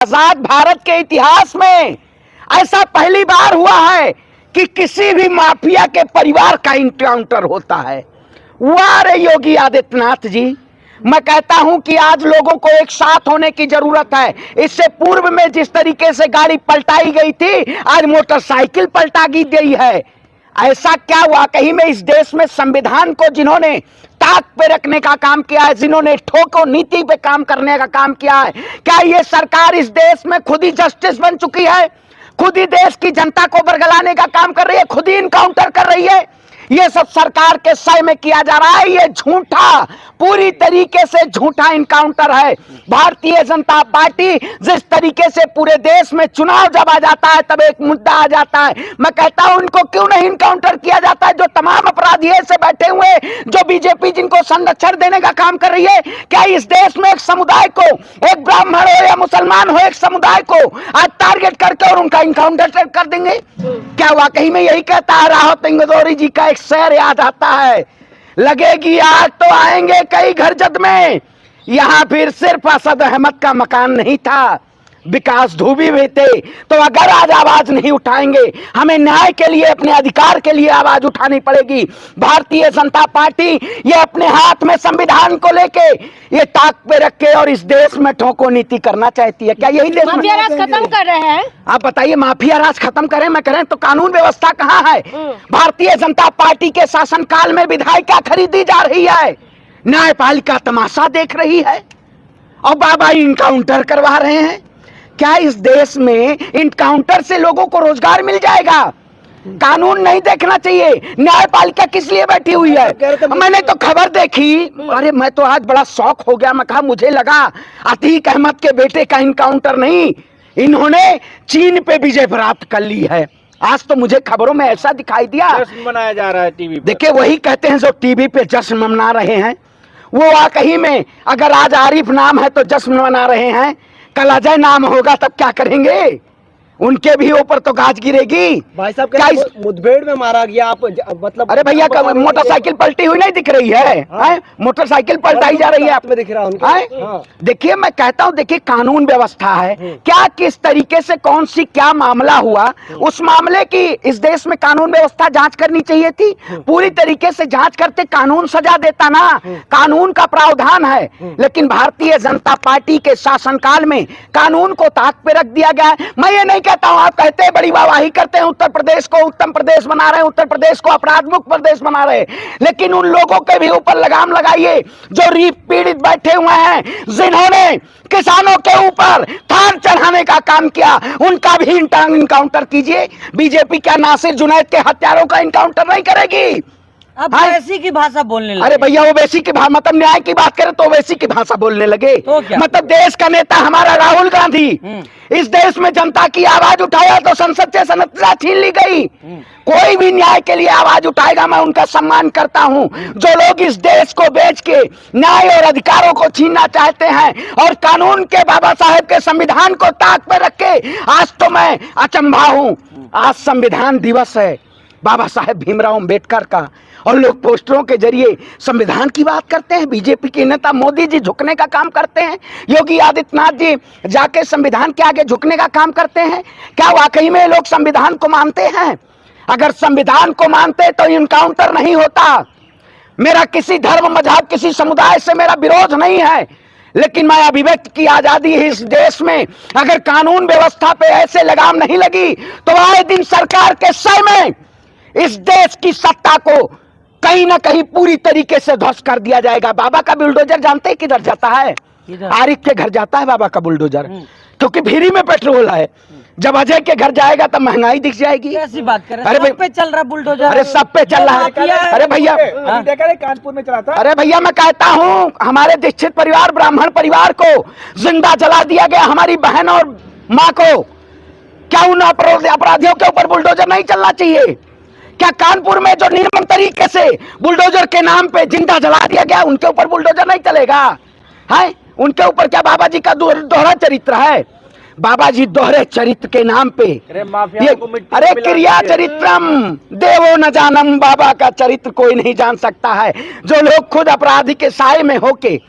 आजाद भारत के इतिहास में ऐसा पहली बार हुआ है कि किसी भी माफिया के परिवार का इनकाउंटर होता है। वाह रे योगी आदित्यनाथ जी, मैं कहता हूं कि आज लोगों को एक साथ होने की जरूरत है। इससे पूर्व में जिस तरीके से गाड़ी पलटाई गई थी, आज मोटरसाइकिल पलटा दी गई है। ऐसा क्या वाकई में इस देश में संविधान को जिन्होंने ताक पे रखने का काम किया है, जिन्होंने ठोको नीति पे काम करने का काम किया है, क्या ये सरकार इस देश में खुद ही जस्टिस बन चुकी है? खुद ही देश की जनता को बरगलाने का काम कर रही है, खुद ही इनकाउंटर कर रही है? ये सब सरकार के सय में किया जा रहा है। ये झूठा, पूरी तरीके से झूठा इनकाउंटर है। भारतीय जनता पार्टी जिस तरीके से पूरे देश में चुनाव जब आ जाता है तब एक मुद्दा आ जाता है, मैं कहता हूं उनको क्यों नहीं इनकाउंटर किया जाता है? जो तमाम अपराधी ऐसे बैठे हुए, जो बीजेपी जिनको संरक्षण देने का काम कर रही है, क्या इस देश में एक समुदाय को, एक ब्राह्मण हो या मुसलमान हो, एक समुदाय को आज टारगेट करके और उनका इनकाउंटर कर देंगे? क्या वाकई में यही कहता है राहत इंगदौरी जी का एक शेर याद आता है, लगेगी आग तो आएंगे कई घर जद में। यहां फिर सिर्फ असद अहमद का मकान नहीं था, विकास धूबी भी थे। तो अगर आज आवाज नहीं उठाएंगे, हमें न्याय के लिए, अपने अधिकार के लिए आवाज उठानी पड़ेगी। भारतीय जनता पार्टी ये अपने हाथ में संविधान को लेके ये ताक पे रख के और इस देश में ठोको नीति करना चाहती है। क्या यही देश माफिया राज खत्म कर रहे हैं? आप बताइए, माफिया राज खत्म करें मैं करें तो कानून व्यवस्था कहाँ है? भारतीय जनता पार्टी के शासनकाल में विधायिका खरीदी जा रही है, न्यायपालिका तमाशा देख रही है और बाबा इनकाउंटर करवा रहे हैं। क्या इस देश में इनकाउंटर से लोगों को रोजगार मिल जाएगा? कानून नहीं देखना चाहिए? न्यायपालिका किस लिए बैठी हुई है? मैंने तो खबर देखी, अरे मैं तो आज बड़ा शौक हो गया। मैं कहा मुझे लगा अतीक अहमद के बेटे का इनकाउंटर नहीं, इन्होंने चीन पे विजय प्राप्त कर ली है। आज तो मुझे खबरों में ऐसा दिखाई दिया, जश्न मनाया जा रहा है टीवी पर। देखिए वही कहते हैं जो टीवी पे जश्न मना रहे हैं, वो वाकई में अगर आज आरिफ नाम है तो जश्न मना रहे हैं, कल अजय नाम होगा तब क्या करेंगे? उनके भी ऊपर तो गाज गिरेगी। भाई साहब क्या मुठभेड़ में मारा गया? आप मतलब अरे भैया मोटरसाइकिल पलटी हुई नहीं दिख रही है? हाँ? मोटरसाइकिल पलटाई जा रही है, आप दिख रहा हाँ? देखिए मैं कहता हूँ, देखिए कानून व्यवस्था है, क्या किस तरीके से कौन सी क्या मामला हुआ, उस मामले की इस देश में कानून व्यवस्था जांच करनी चाहिए थी। पूरी तरीके से जांच करते कानून सजा देता ना, कानून का प्रावधान है। लेकिन भारतीय जनता पार्टी के शासनकाल में कानून को ताक पे रख दिया गया है। मैं ये नहीं कहता हूं, आप कहते हैं बड़ी वाहवाही करते हैं, उत्तर प्रदेश को उत्तम प्रदेश बना रहे हैं, उत्तर प्रदेश को अपराध मुक्त प्रदेश बना रहे हैं, लेकिन उन लोगों के भी ऊपर लगाम लगाइए जो रीप पीड़ित बैठे हुए हैं, जिन्होंने किसानों के ऊपर थार चढ़ाने का काम किया, उनका भी इनकाउंटर कीजिए। बीजेपी क्या नासिर जुनैद के हत्यारों का इनकाउंटर नहीं करेगी? अब ओवैसी की भाषा बोलने लगे। अरे भैया ओवैसी की भाषा, मतलब न्याय की बात करें तो ओवैसी की भाषा बोलने लगे। तो क्या? मतलब देश का नेता हमारा राहुल गांधी इस देश में जनता की आवाज उठाया तो संसद से संरचना छीन ली गई। कोई भी न्याय के लिए आवाज उठाएगा, मैं उनका सम्मान करता हूं। जो लोग इस देश को बेच के न्याय और अधिकारों को छीनना चाहते हैं और कानून के, बाबा साहेब के संविधान को ताक पे रख के, आज तो मैं अचंभा हूं। आज संविधान दिवस है बाबा साहेब भीमराव अंबेडकर का, और लोग पोस्टरों के जरिए संविधान की बात करते हैं। बीजेपी के नेता मोदी जी झुकने का काम करते हैं, योगी आदित्यनाथ जी जाके संविधान के आगे झुकने का काम करते हैं। क्या वाकई में लोग संविधान को मानते हैं? अगर संविधान को मानते तो इनकाउंटर नहीं होता। मेरा किसी धर्म, मजहब, किसी समुदाय से मेरा विरोध नहीं है, लेकिन मैं अभिव्यक्ति की आजादी है इस देश में। अगर कानून व्यवस्था पे ऐसे लगाम नहीं लगी तो आए दिन सरकार के सय में इस देश की सत्ता को कहीं ना कहीं पूरी तरीके से ध्वस्त कर दिया जाएगा। बाबा का बुलडोजर जानते हैं किधर जाता है? आरिफ के घर जाता है बाबा का बुलडोजर, क्योंकि फ्री में पेट्रोल है। जब अजय के घर जाएगा तब महंगाई दिख जाएगी। कैसी बात कर रहे हैं? अरे सब पे चल रहा बुलडोजर। अरे सब पे चल रहा है। अरे भैया, कानपुर में चला था। अरे भैया मैं कहता हूँ, हमारे दीक्षित परिवार, ब्राह्मण परिवार को जिंदा जला दिया गया, हमारी बहन और माँ को। क्या उन अपराधियों के ऊपर बुलडोजर नहीं चलना चाहिए? क्या कानपुर में जो निर्मम तरीके से बुलडोजर के नाम पे जिंदा जला दिया गया, उनके ऊपर बुलडोजर नहीं चलेगा? है उनके ऊपर क्या बाबा जी का दोहरा चरित्र है? बाबा जी दोहरे चरित्र के नाम पे अरे क्रिया चरित्रम देवो न जानम, बाबा का चरित्र कोई नहीं जान सकता है। जो लोग खुद अपराधी के साए में होके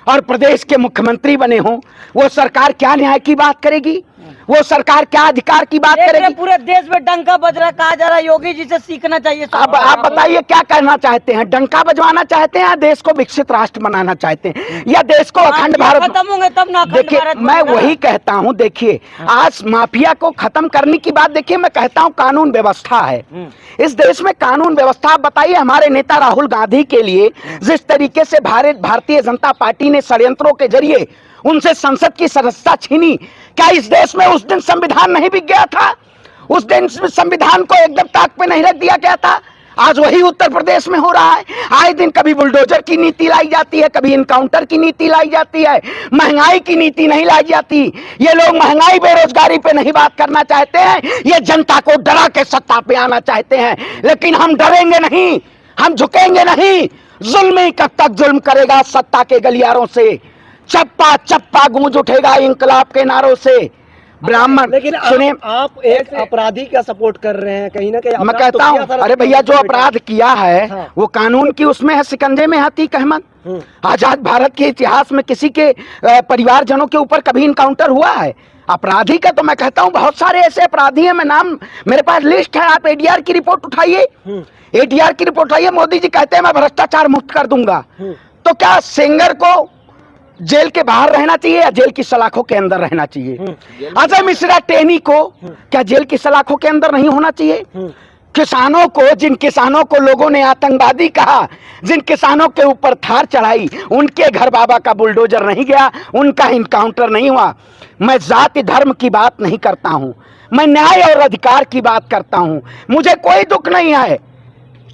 और प्रदेश के मुख्यमंत्री बने हों, वो सरकार क्या न्याय की बात करेगी? वो सरकार क्या अधिकार की बात देख रहे करेगी? पूरे देश में डंका बज रहा, कहा जा रहा है योगी जी से सीखना चाहिए। अब आप बताइए क्या कहना चाहते हैं? डंका बजवाना चाहते हैं या देश को विकसित राष्ट्र बनाना चाहते हैं, या देश को अखंड भारत? खत्म होंगे तब ना अखंड देखिए भारत मैं बनेगा। वही कहता हूं, देखिए आज माफिया को खत्म करने की बात, देखिए मैं कहता हूं कानून व्यवस्था है इस देश में। कानून व्यवस्था, आप बताइए हमारे नेता राहुल गांधी के लिए जिस तरीके से भारतीय जनता पार्टी ने षड्यंत्रों के जरिए उनसे संसद की सदस्यता छीनी, क्या इस देश में उस दिन संविधान नहीं बिक गया था? उस दिन संविधान को एकदम ताक पे नहीं रख दिया गया था? आज वही उत्तर प्रदेश में हो रहा है। आए दिन कभी बुलडोजर की नीति लाई जाती है, कभी इनकाउंटर की नीति लाई जाती है, महंगाई की नीति नहीं लाई जाती। ये लोग महंगाई बेरोजगारी पे नहीं बात करना चाहते हैं, ये जनता को डरा के सत्ता पे आना चाहते हैं। लेकिन हम डरेंगे नहीं, हम झुकेंगे नहीं। जुल्म ही कब तक जुल्म करेगा सत्ता के गलियारों से? चप्पा चप्पा गूंज उठेगा इंकलाब के नारों से। ब्राह्मण, लेकिन सुनिए, आप एक अपराधी का सपोर्ट कर रहे हैं कहीं ना कहीं। मैं कहता हूं, अरे भैया जो अपराध किया है हाँ। वो कानून की उसमें है, शिकंजे में है अतीक अहमद। आजाद भारत के इतिहास में किसी के परिवारजनों के ऊपर कभी इनकाउंटर हुआ है? अपराधी का तो मैं कहता हूं बहुत सारे ऐसे अपराधी हैं, मैं नाम, मेरे पास लिस्ट है, आप एडीआर की रिपोर्ट उठाइए, एडीआर की रिपोर्ट उठाइए। मोदी जी कहते हैं मैं भ्रष्टाचार मुक्त कर दूंगा, तो क्या सेंगर को जेल के बाहर रहना चाहिए या जेल की सलाखों के अंदर रहना चाहिए? अजय मिश्रा टेनी को क्या जेल की सलाखों के अंदर नहीं होना चाहिए? किसानों को, जिन किसानों को लोगों ने आतंकवादी कहा, जिन किसानों के ऊपर थार चढ़ाई, उनके घर बाबा का बुलडोजर नहीं गया, उनका इनकाउंटर नहीं हुआ। मैं जाति धर्म की बात नहीं करता हूं, मैं न्याय और अधिकार की बात करता हूं। मुझे कोई दुख नहीं है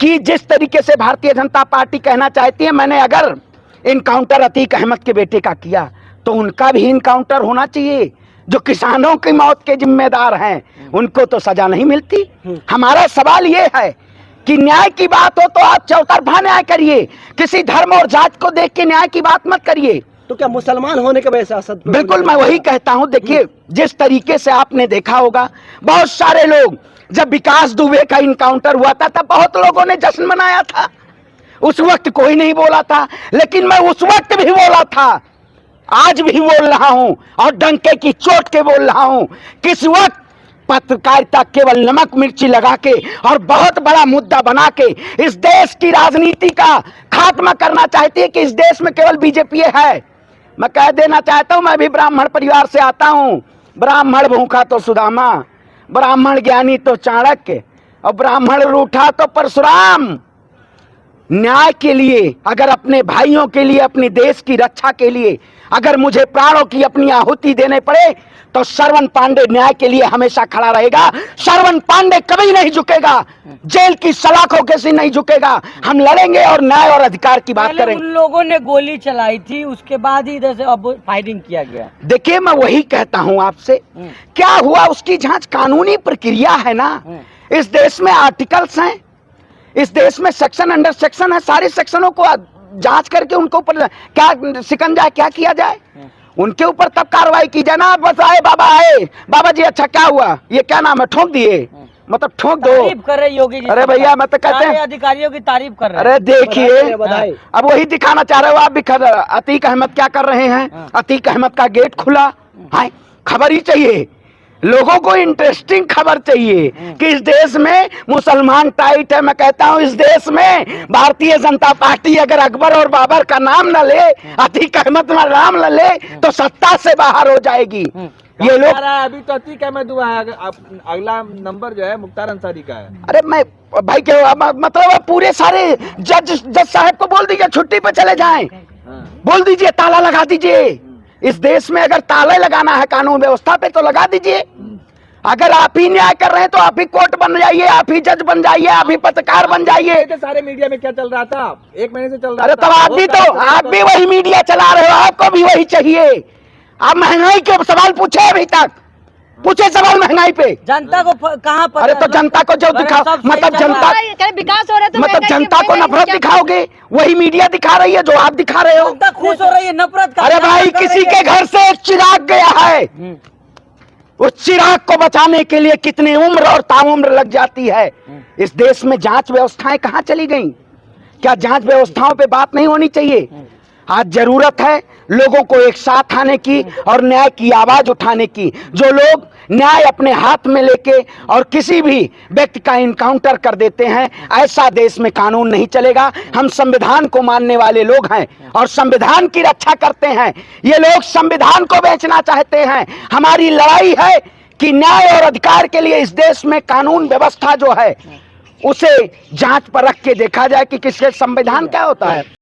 कि जिस तरीके से भारतीय जनता पार्टी कहना चाहती है, मैंने अगर इनकाउंटर अतीक अहमद के बेटे का किया तो उनका भी इनकाउंटर होना चाहिए। जो किसानों की मौत के जिम्मेदार हैं उनको तो सजा नहीं मिलती। हमारा सवाल ये है कि न्याय की बात हो तो आप चौतरफा न्याय करिए, किसी धर्म और जात को देख के न्याय की बात मत करिए। तो क्या मुसलमान होने के वजह से असद? बिल्कुल, मैं वही कहता हूं। देखिए जिस तरीके से आपने देखा होगा, बहुत सारे लोग, जब विकास दुबे का इनकाउंटर हुआ था तब बहुत लोगों ने जश्न मनाया था, उस वक्त कोई नहीं बोला था। लेकिन मैं उस वक्त भी बोला था, आज भी बोल रहा हूं और डंके की चोट के बोल रहा हूं। किस वक्त पत्रकारिता केवल नमक मिर्ची लगा के और बहुत बड़ा मुद्दा बना के इस देश की राजनीति का खात्मा करना चाहती है कि इस देश में केवल बीजेपी है। मैं कह देना चाहता हूं, मैं भी ब्राह्मण परिवार से आता हूं। ब्राह्मण भूखा तो सुदामा, ब्राह्मण ज्ञानी तो चाणक्य, और ब्राह्मण रूठा तो परशुराम। न्याय के लिए, अगर अपने भाइयों के लिए, अपने देश की रक्षा के लिए अगर मुझे प्राणों की अपनी आहुति देने पड़े तो श्रवण पांडे न्याय के लिए हमेशा खड़ा रहेगा। श्रवण पांडे कभी नहीं झुकेगा, जेल की सलाखों के से नहीं झुकेगा। हम लड़ेंगे और न्याय और अधिकार की बात करेंगे। उन लोगों ने गोली चलाई थी, उसके बाद ही इधर से अब फायरिंग किया गया। देखिए मैं वही कहता हूं आपसे, क्या हुआ उसकी जांच कानूनी प्रक्रिया है ना। इस देश में आर्टिकल्स हैं, इस देश में सेक्शन अंडर सेक्शन है, सारे सेक्शनों को जांच करके उनको ऊपर क्या शिकंजा क्या किया जाए, उनके ऊपर तब कार्रवाई की जाए ना। बस आए बाबा जी अच्छा क्या हुआ, ये क्या नाम है, ठोक दिए, मतलब ठोक दो। तारीफ कर रहे योगी जी। अरे भैया मैं तो कहते हैं अधिकारियों की तारीफ कर रहे हैं। अरे देखिए बधाई। अब वही दिखाना चाह रहे हो आप भी। अतीक अहमद क्या कर रहे हैं? अतीक अहमद का गेट खुला है, खबर ही चाहिए लोगों को, इंटरेस्टिंग खबर चाहिए कि इस देश में मुसलमान टाइट है। मैं कहता हूं इस देश में भारतीय जनता पार्टी अगर अकबर और बाबर का नाम न ले, अतीक अहमद का नाम न ले तो सत्ता से बाहर हो जाएगी। ये लोग अभी तो अतीक अहमद हुआ है, अगला नंबर जो है मुख्तार अंसारी का है। अरे मैं भाई क्या मतलब पूरे सारे जज साहब को बोल दीजिए छुट्टी पे चले जाएं, बोल दीजिए ताला लगा दीजिए। इस देश में अगर ताला लगाना है कानून व्यवस्था पे तो लगा दीजिए। अगर आप ही न्याय कर रहे हैं तो आप ही कोर्ट बन जाइए, आप ही जज बन जाइए, आप ही पत्रकार बन जाइए। सारे मीडिया में क्या चल रहा था, एक महीने से चल रहा अरे था। तब आप भी वही मीडिया चला रहे हो, आपको भी वही चाहिए। आप महंगाई के सवाल पूछे अभी तक, पूछे सवाल महंगाई पे, जनता को कहाँ पता? अरे तो जनता को जो दिखाओ, मतलब जनता, विकास हो रहा है तो मतलब जनता को नफरत दिखाओगे, वही मीडिया दिखा रही है जो आप दिखा रहे हो। जनता खुश हो रही है, नफरत का। अरे भाई किसी के घर से एक चिराग गया है, उस चिराग को बचाने के लिए कितनी उम्र और ताउम्र लग जाती है। इस देश में जांच व्यवस्थाएं कहां चली गई? क्या जांच व्यवस्थाओं पे बात नहीं होनी चाहिए? आज जरूरत है लोगों को एक साथ आने की और न्याय की आवाज उठाने की। जो लोग न्याय अपने हाथ में लेके और किसी भी व्यक्ति का इनकाउंटर कर देते हैं, ऐसा देश में कानून नहीं चलेगा। हम संविधान को मानने वाले लोग हैं और संविधान की रक्षा करते हैं। ये लोग संविधान को बेचना चाहते हैं। हमारी लड़ाई है कि न्याय और अधिकार के लिए इस देश में कानून व्यवस्था जो है उसे जांच पर रख के देखा जाए कि किसके संविधान क्या होता है।